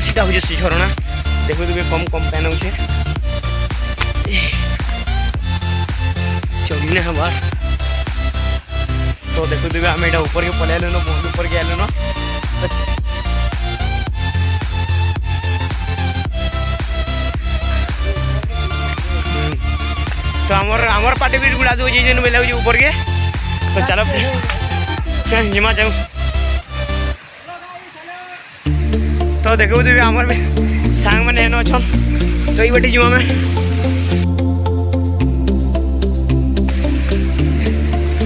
सीधा हो सी झरणा देखो तुम कम कम पैन हो चढ़ी ना हमार तो देखो तुम आम यहाँ ऊपर के पलि आल बहुत ऊपर के आल तो आमर पाटे भी गुड़ा दो बेला ऊपर के तो चलो जिमा जाऊ तो देखो तुम आमर सांग मैंने हेन अच्छन तो ये बाटी जीवा में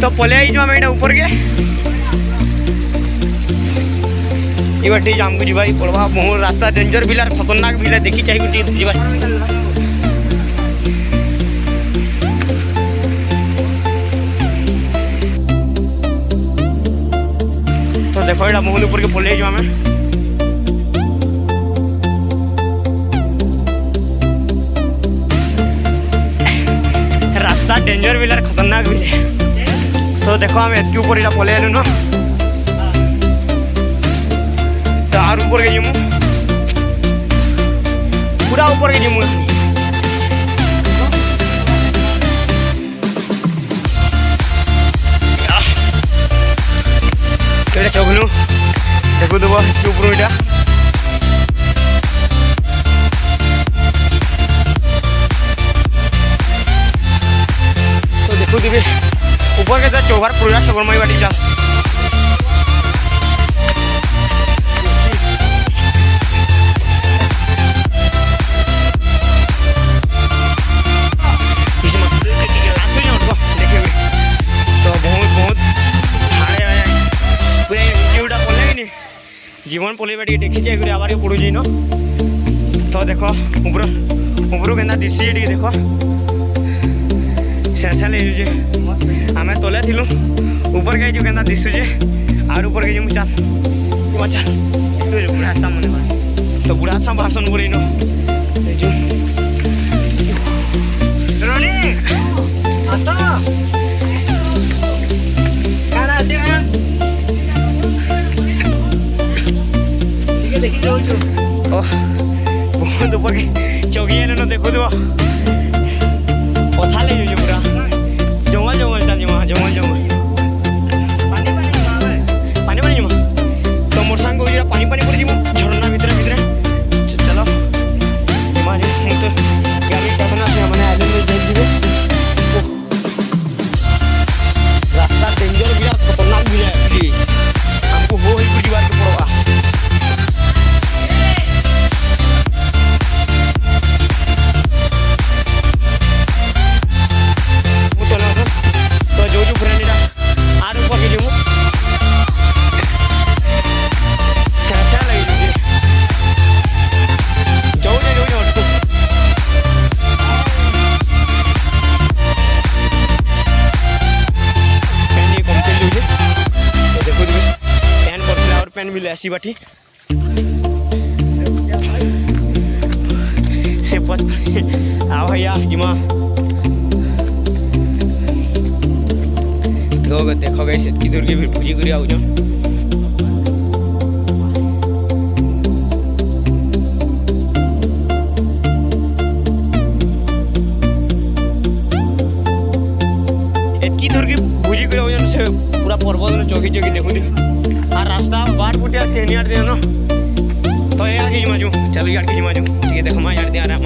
तो पले आई आम यहाँ ऊपर के ये बाटी आमको जीवा पड़वा बहुत रास्ता डेंजर भी खतरनाक भी देखी चाहिए जीवा तो देखो यहाँ बहुत ऊपर के पले आम रास्ता डेंजर भी खतरनाक भी तो देखो हम एत ऊपर यहाँ पले आलू न तो आर ऊपर के जीमु पूरा ऊपर के जीमु चौकलू देखो तो ऊपर इटा तो देखो तुम ऊपर के चौहार पूरा चौकरमाई बाटी जा जीवन पलि बाटी देखी चाहिए आबार पड़ू न तो देखो ऊपर ऊपर के दिशी देख से ले आम तले थी ऊपर के के दिशुचे आर ऊपर के चल चल बुढ़ा आसाम मन तो बुढ़ा आसाम भाषण बोली न बहुत ऊपर के चौकी आने न देखो तो कथा ले पूरा जंगल जंगल चल जीमा जंगल जंगल पानी पानी जीमा तो मोर सांग पानी पानी कर जीमु झरना भितर भितर चलो जीमा तो गाड़ी कहना से मैंने आइलैंड में जाइए रास्ता डेंजर भी खतरनाक भी है हमको हो ही बुझी बार के पड़वा मिले ऐसी बाटी से आओ भैया जिमा देखो गई की दूर के भूजी कर आउज एतकी दूर की भूजी कर आउज से पूरा पर्वत चौकी चौकी देखो और रास्ता बार फुटे तीन यार दे न तो यार के जिमा चलो यार के जिमा ठीक है देखो यार दे आ रहा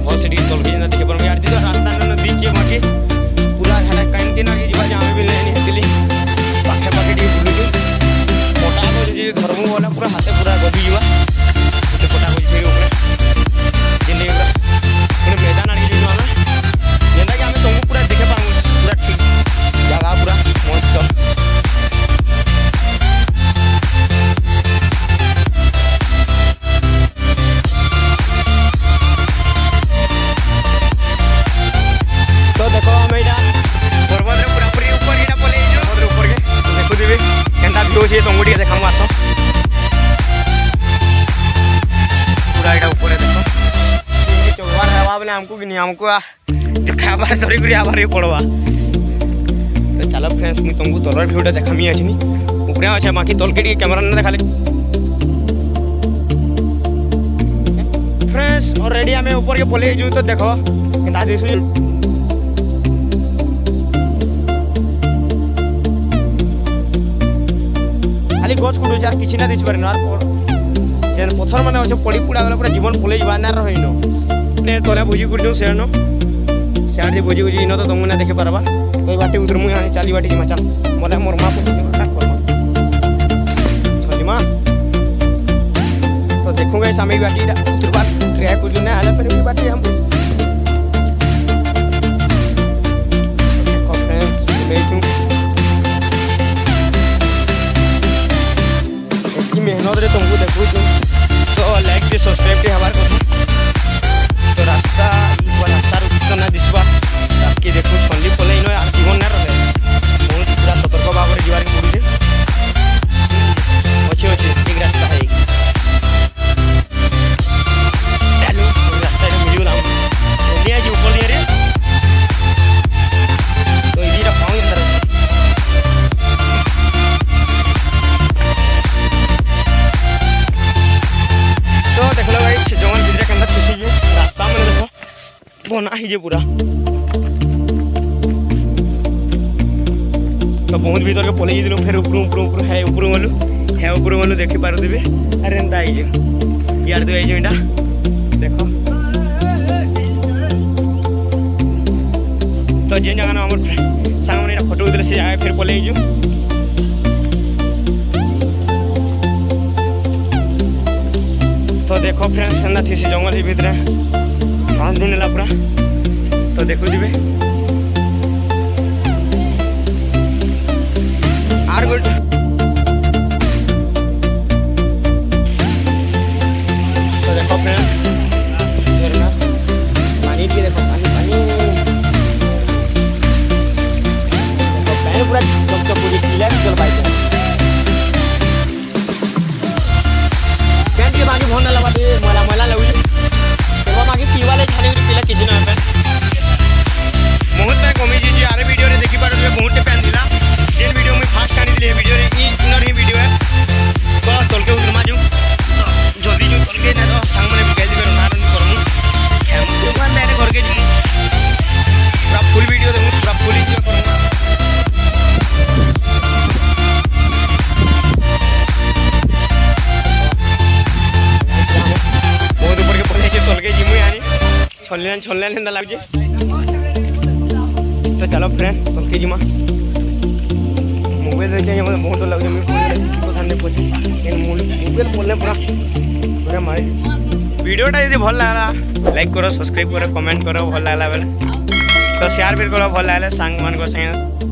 बहुत से तल के देखे पर यार दी रास्ता न दीजिए बाकी पूरा घाटा कहीं के ना जहाँ भी लेनी पाखे पाखे बुलू मोटा को धर्म वाला पूरा हाथे पूरा गभी जा पटा को फिर मैदान आगे जो आम जेनटा कि आम तुमको पूरा देखे पाऊँ पूरा ठीक जगह पूरा मस्त तो देखो आम यहाँ पर्वत पूरा पूरी ऊपर यहाँ पलि ऊपर के देखो देवी केनता व्यू अच्छे तुमको टे देखा आस पूरा यहाँ ऊपर देखो चौबार हवा बोले हमको कि नहीं हमको आबार धरिक आबार पड़वा। तो चलो फ्रेंड्स मुझे तुमको तलर भियूटा देखामी अच्छी उपरे अच्छे बाकी तल के कैमरा ना देखा फ्रेंड्स ऑलरेडी आम ऊपर के पलि जो तो देख खाली गच कुटुचे आर किसी ना दिस पारे जेन पथर मैंने अच्छे पड़ी पुड़ा गला पूरा जीवन पलि जा ना रही तले भोजी कर सेन सियाड़े भोजी भोजी इन तो तुमको ना देखे पारबा तो बाटी उतर मुझे चाली बाटी जिमा चल बोले मोर माँ छलिमा तो देखूंगा सामी बाटी उतर बात ट्राई कर ना हाले पर बाटी हम मेहनत रे तुमको देखू तो लाइक से सब्सक्राइब के हमारे कथा तो रास्ता रास्तार ना दिसवा कि देखो छली पलि न जीवन ना रहे बहुत पूरा सतर्क भाव में जीवार पड़े अच्छे अच्छे एक रास्ता है रास्ता मिलगला आज ऊपर रे तो ये पाँव अंदर तो देख लो भाई जंगल भितर के अंदर खुशी रास्ता मैंने देखो बना ही पूरा तो बहुत भीतर के पलि जाइलु फिर ऊपर है ऊपर गलु देखी पारे अरे एंता आई यार तो आई देख तो जेन जगह आम सांग मैंने फोटो उठे से जगह फिर पलि जाइजु तो देखो फ्रेंड्स सेना थी से जंगल भितर 5 दिन है पूरा तो देखु जी आर गुड तो देखो फ्रेंड्स पानी भी देखो पानी देखो पानी पूरा पूरी क्लियर चल पाए पैंट के बाकी भोन ना लगा दे मैला लगुच तो बाकी पीवा ले छानी पिला किसी ना बहुत में कमी जी आरे वीडियो रे देखी पारे बहुत पैंट दिला जेन वीडियो में फास्ट आनी दिले वीडियो रे ई सुनर ही वीडियो है तो तल के उतरमा जो जल्दी जो तल के ना तो संग में बिकाई दिबे ना करमु हम दुकान दाने घर के जी पूरा फुल वीडियो देखो पूरा फुल एंजॉय करूंगा बहुत ऊपर के पहुंचे के तल के जिमु यानी छल्ले लेंदा लाग जे तो चलो फ्रेंड तल के जिमा मोबाइल देखे मतलब बहुत लगे मैं कथा नहीं पचे मोबाइल बोलने पूरा मारे वीडियोटा यदि भल लगा लाइक करो सब्सक्राइब करो कमेंट करो भल लगा बेले तो शेयर भी करो भल लगे सांग मान संगे